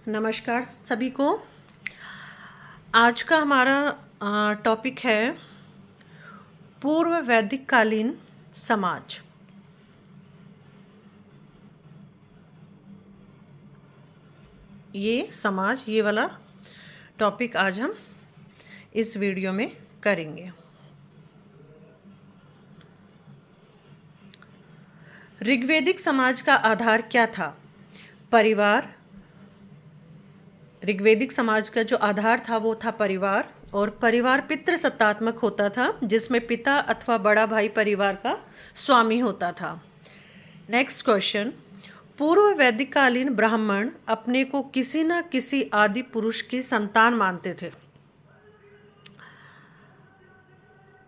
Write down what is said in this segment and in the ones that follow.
नमस्कार सभी को। आज का हमारा टॉपिक है पूर्व वैदिक कालीन समाज। ये वाला टॉपिक आज हम इस वीडियो में करेंगे। ऋग्वैदिक समाज का आधार क्या था? परिवार। ऋग्वैदिक समाज का जो आधार था वो था परिवार, और परिवार पितृसत्तात्मक होता था जिसमें पिता अथवा बड़ा भाई परिवार का स्वामी होता था। नेक्स्ट क्वेश्चन, पूर्व वैदिक कालीन ब्राह्मण अपने को किसी न किसी आदि पुरुष की संतान मानते थे।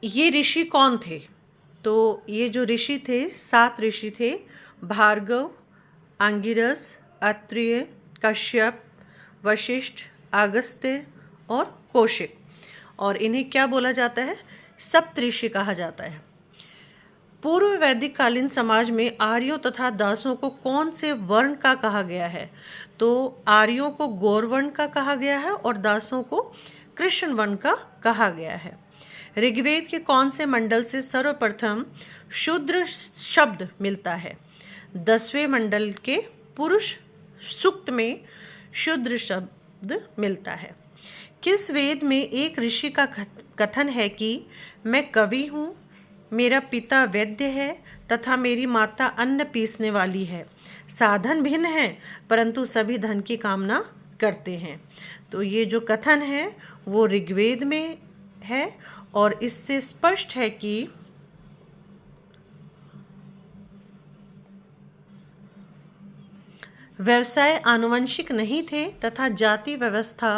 ये ऋषि कौन थे? तो ये जो ऋषि थे, 7 ऋषि थे: भार्गव, अंगिरस, अत्रेय, कश्यप, वशिष्ठ, अगस्त्य और कौशिक। और इन्हें क्या बोला जाता है? सप्तऋषि कहा जाता है। पूर्व वैदिक कालीन समाज में आर्यों तथा दासों को कौन से वर्ण का कहा गया है? तो आर्यों को गौरवर्ण का कहा गया है और दासों को कृष्ण वर्ण का कहा गया है। ऋग्वेद के कौन से मंडल से सर्वप्रथम शूद्र शब्द मिलता है? 10वें मंडल के पुरुष सूक्त में शूद्र शब्द मिलता है। किस वेद में एक ऋषि का कथन है कि मैं कवि हूँ, मेरा पिता वैद्य है तथा मेरी माता अन्न पीसने वाली है, साधन भिन्न है परंतु सभी धन की कामना करते हैं? तो ये जो कथन है वो ऋग्वेद में है और इससे स्पष्ट है कि व्यवसाय आनुवंशिक नहीं थे तथा जाति व्यवस्था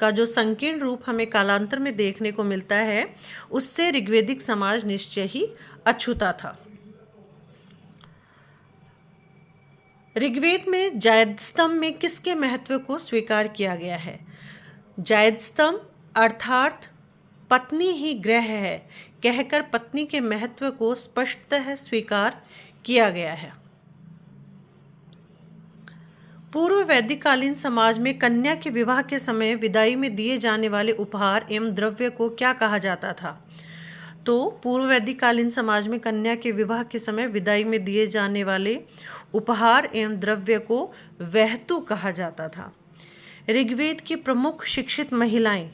का जो संकीर्ण रूप हमें कालांतर में देखने को मिलता है उससे ऋग्वैदिक समाज निश्चय ही अछूता था। ऋग्वेद में जायद स्तंभ में किसके महत्व को स्वीकार किया गया है? जायद स्तंभ अर्थात पत्नी ही ग्रह है कहकर पत्नी के महत्व को स्पष्टतः स्वीकार किया गया है। पूर्व वैदिक कालीन समाज में कन्या के विवाह के समय विदाई में दिए जाने वाले उपहार एवं द्रव्य को क्या कहा जाता था? तो पूर्व वैदिक कालीन समाज में कन्या के विवाह के समय विदाई में दिए जाने वाले उपहार एवं द्रव्य को वहतु कहा जाता था। ऋग्वेद की प्रमुख शिक्षित महिलाएं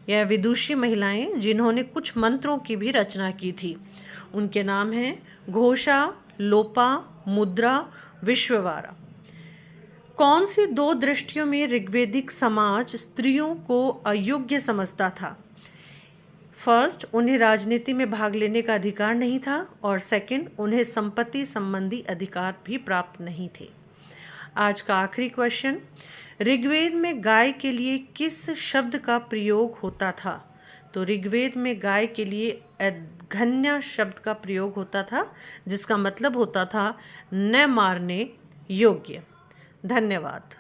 या विदुषी महिलाएं जिन्होंने कुछ मंत्रों की भी रचना की थी, उनके नाम हैं घोषा, लोपा, मुद्रा, विश्ववारा। कौन सी 2 दृष्टियों में ऋग्वैदिक समाज स्त्रियों को अयोग्य समझता था? फर्स्ट, उन्हें राजनीति में भाग लेने का अधिकार नहीं था, और सेकंड, उन्हें संपत्ति संबंधी अधिकार भी प्राप्त नहीं थे। आज का आखिरी क्वेश्चन, ऋग्वेद में गाय के लिए किस शब्द का प्रयोग होता था? तो ऋग्वेद में गाय के लिए अधन्या शब्द का प्रयोग होता था जिसका मतलब होता था न मारने योग्य। धन्यवाद।